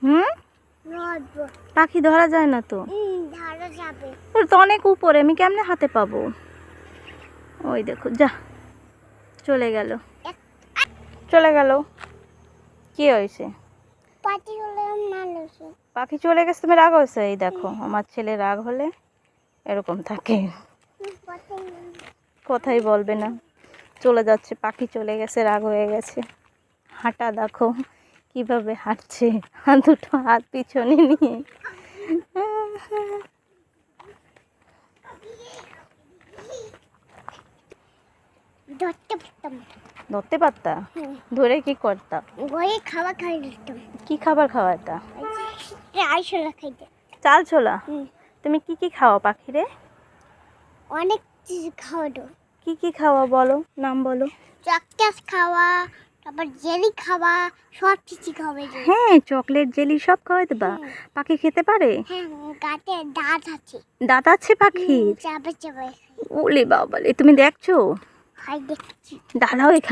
হুম, পাখি ধরা যায় না তো। ওর তো অনেক উপরে, আমি কেমনে হাতে পাবো? ওই দেখো, যা চলে গেল, চলে গেল। কি হয়েছে? পাখি চলে গেছে, তুমি রাগ হয়েছে? এই দেখো, আমার ছেলে রাগ হলে এরকম থাকে, কথাই বলবে না, চলে যাচ্ছে। পাখি চলে গেছে, রাগ হয়ে গেছে। হাঁটা দেখো কিভাবে হাঁটছে, দুটো হাত পিছনে নিয়ে। ধরতে পারতা? ধরে কি করতাম? খাবার খাই দিতাম। কি খাবার খাওয়াতা? চাল ছোলা খাইতে। চাল ছোলা? তুমি কি কি খাওয়া পাখিরে? অনেক কিছু খাওয়াতো। কি কি খাওয়া বলো, নাম বলো। চকলেট খাওয়া, তারপর জেলি খাওয়া, সব কিছু খাওয়াই। হ্যাঁ, চকলেট জেলি সব খাওয়াই দেবা? পাখি খেতে পারে? হ্যাঁ, গাছে দাঁত আছে। দাঁত আছে পাখির? চাপে চাপে। ওলে বাবালে, তুমি দেখছো? খাই দেখছি। দাঁড়াও এখানে।